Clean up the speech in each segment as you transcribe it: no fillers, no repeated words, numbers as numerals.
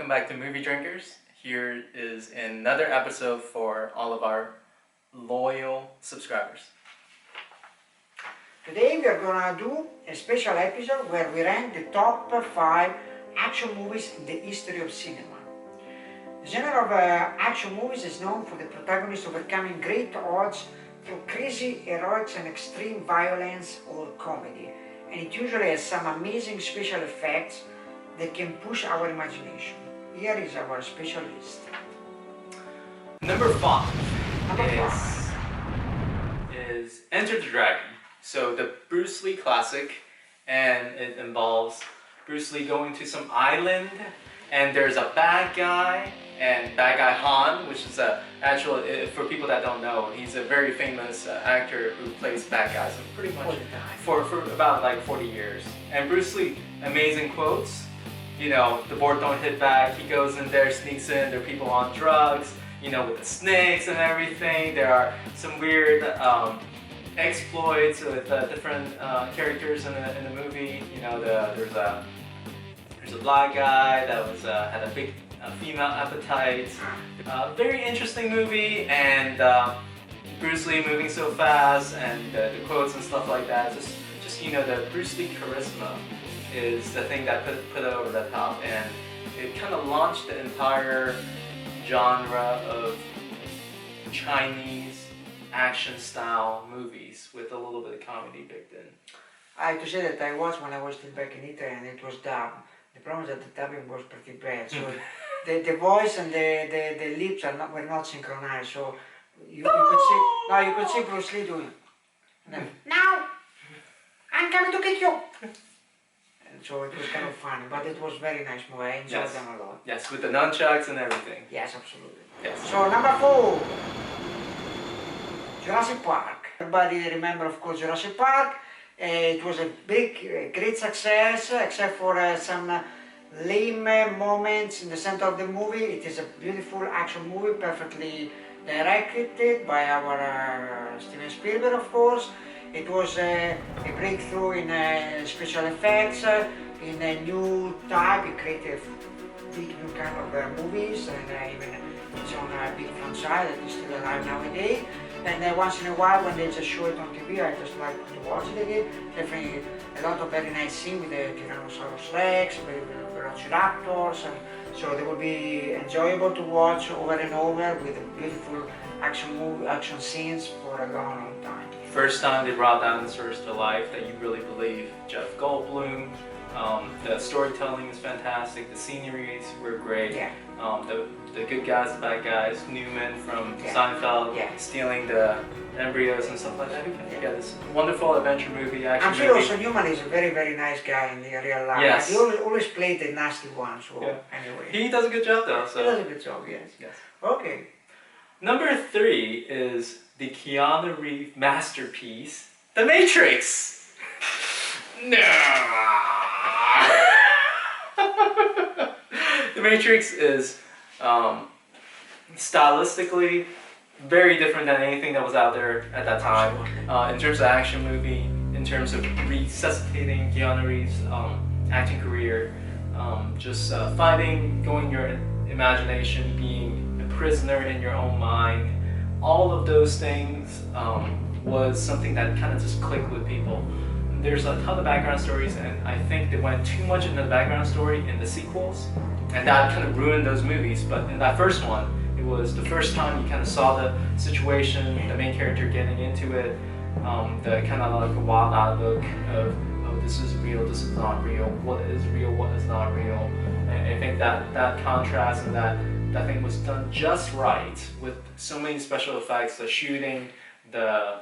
welcome back to Movie Drinkers. Here is another episode for all of our loyal subscribers. Today we are gonna do a special episode where we rank the top 5 action movies in the history of cinema. The genre of action movies is known for the protagonist overcoming great odds through crazy heroics and extreme violence or comedy, and it usually has some amazing special effects that can push our imagination. Here is our special list. Number 5 Number is Enter the Dragon. So the Bruce Lee classic, and it involves Bruce Lee going to some island, and there's a bad guy, and bad guy Han, which is for people that don't know, he's a very famous actor who plays bad guys pretty much for about like 40 years. And Bruce Lee, amazing quotes. You know, the board don't hit back, he goes in there, sneaks in, there are people on drugs, you know, with the snakes and everything. There are some weird exploits with different characters in the movie. You know, there's a black guy that was had a big female appetite. Very interesting movie, and Bruce Lee moving so fast, and the quotes and stuff like that. Just you know, the Bruce Lee charisma is the thing that put it over the top, and it kind of launched the entire genre of Chinese action style movies with a little bit of comedy baked in. I have to say that I watched when I was still back in Italy and it was dubbed. The problem is that the dubbing was pretty bad, so the voice and the lips were not synchronized, so you could see Bruce Lee doing now I'm coming to kick you. And so it was kind of funny, but it was very nice movie. I enjoyed them a lot. Yes, with the nunchucks and everything. Yes, absolutely. Yes. So number 4, Jurassic Park. Everybody remember, of course, Jurassic Park. It was a big, great success, except for some lame moments in the center of the movie. It is a beautiful action movie, perfectly directed by our Steven Spielberg, of course. It was a breakthrough in special effects, in a new type. It created a big new kind of movies, and even it's on a big franchise that is still alive nowadays. And once in a while, when they just show it on TV, I just like to watch it again. Definitely a lot of very nice scenes with the Tyrannosaurus Rex, with the Velociraptors, and so they will be enjoyable to watch over and over with beautiful action scenes for a long, long time. First time they brought dinosaurs to life that you really believe. Jeff Goldblum. The storytelling is fantastic. The sceneries were great. Yeah. The good guys, the bad guys. Newman from Seinfeld stealing the embryos and stuff like that. Yeah, this wonderful adventure movie. I'm sure also Newman is a very, very nice guy in the real life. Yes. He always played the nasty one. So anyway, he does a good job though. So. He does a good job. Yes. Yes. Okay. Number 3 is the Keanu Reeves masterpiece, The Matrix. No. The Matrix is stylistically very different than anything that was out there at that time. In terms of action movie, in terms of resuscitating Keanu Reeves' acting career, just fighting, going your imagination, being a prisoner in your own mind. All of those things was something that kind of just clicked with people. There's a ton of background stories, and I think they went too much into the background story in the sequels, and that kind of ruined those movies. But in that first one, it was the first time you kind of saw the situation, the main character getting into it, the kind of like a wild-eyed look of, oh, this is real, this is not real, what is real, what is not real. And I think that contrast and that thing was done just right with so many special effects, the shooting, the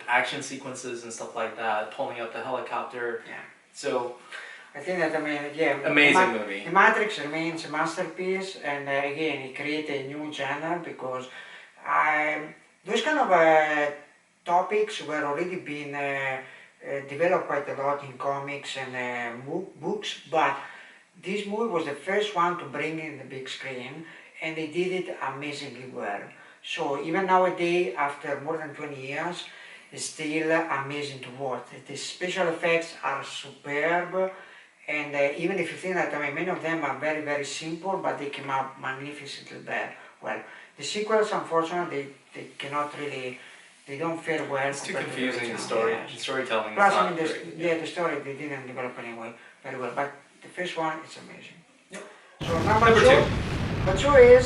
action sequences and stuff like that, pulling up the helicopter. Yeah. So I think that amazing movie. The Matrix remains a masterpiece, and again, it created a new genre because those kind of topics were already being developed quite a lot in comics and books, but this movie was the first one to bring in the big screen, and they did it amazingly well. So even nowadays, after more than 20 years, it's still amazing to watch. The special effects are superb, And even if you think that, I mean, many of them are very, very simple, but they came out magnificently well. The sequels, unfortunately, they cannot really, they don't fare well. It's too compared to confusing, the original. story. Yeah. The storytelling Plus, is I not mean, great. yeah, the story they didn't develop anyway very well, but the first one is amazing. Yep. So number Number two. two. Number two is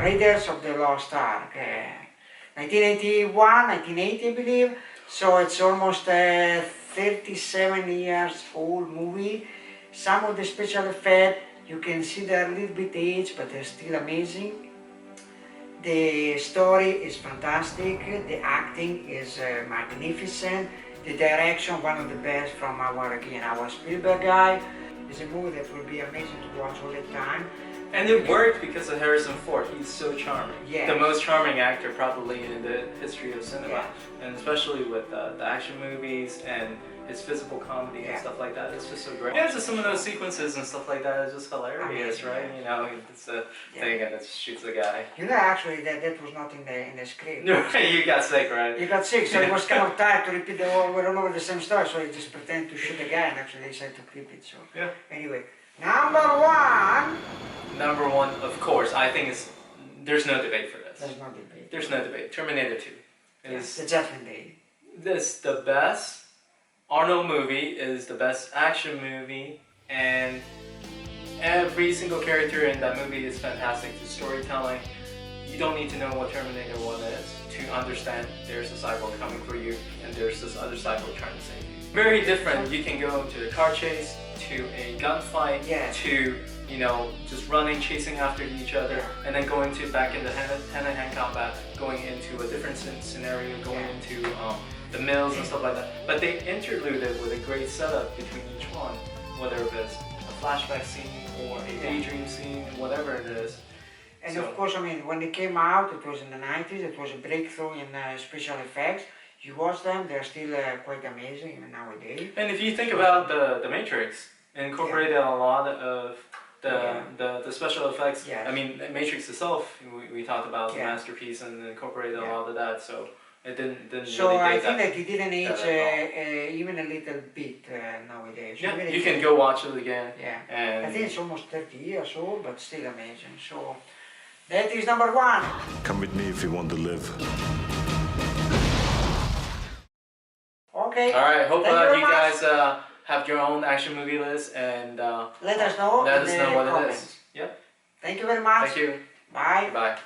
Raiders of the Lost Ark. 1981, 1980, I believe. So it's almost 37 years old movie. Some of the special effects, you can see they're a little bit aged, but they're still amazing. The story is fantastic. The acting is magnificent. The direction, one of the best from our Spielberg guy. It's a movie that will be amazing to watch all the time. And it worked because of Harrison Ford. He's so charming. Yeah. The most charming actor probably in the history of cinema. Yeah. And especially with the action movies and his physical comedy and Yeah. stuff like that. It's just so great. Yeah, just some of those sequences and stuff like that is just hilarious, Amazing, right? yeah. You know, it's a thing and it shoots a guy. You know, actually, that was not in the script. You got sick, right? He got sick, so he was kind of tired to repeat over and over the same story, so he just pretended to shoot the guy and actually decided to keep it. So Yeah. anyway, number one. Number one, of course, I think there's no debate for this. There's no debate. There's no debate. Terminator 2 is The Judgment Day. this the best Arnold movie, is the best action movie, and every single character in that movie is fantastic. The storytelling, you don't need to know what Terminator 1 is to understand there's a cyborg coming for you and there's this other cyborg trying to save you. Very different. You can go to a car chase, to a gunfight, Yeah. to just running, chasing after each other, and then going to back into hand-to-hand combat, going into a different scenario, going into the mills and stuff like that. But they interlude it with a great setup between each one, whether it's a flashback scene or a daydream scene, whatever it is. And So- of course, I mean, when they came out, it was in the 90s, it was a breakthrough in special effects. You watch them, they're still quite amazing even nowadays. And if you think about the Matrix, incorporated a lot of the special effects. Yes. I mean, Matrix itself, we talked about the Yeah. masterpiece and incorporated a Yeah. lot of that. So it didn't So really I date think that. that it didn't age at even a little bit nowadays. Yeah, Really you can go watch it again. Yeah. And I think it's almost 30 years old, but still amazing. So that is number one. Come with me if you want to live. Okay. all right, hope Thank you very you much. guys have your own action movie list and Let us know let in us the know what comments. it is. Yep. Thank you very much. Thank you. Bye. Goodbye.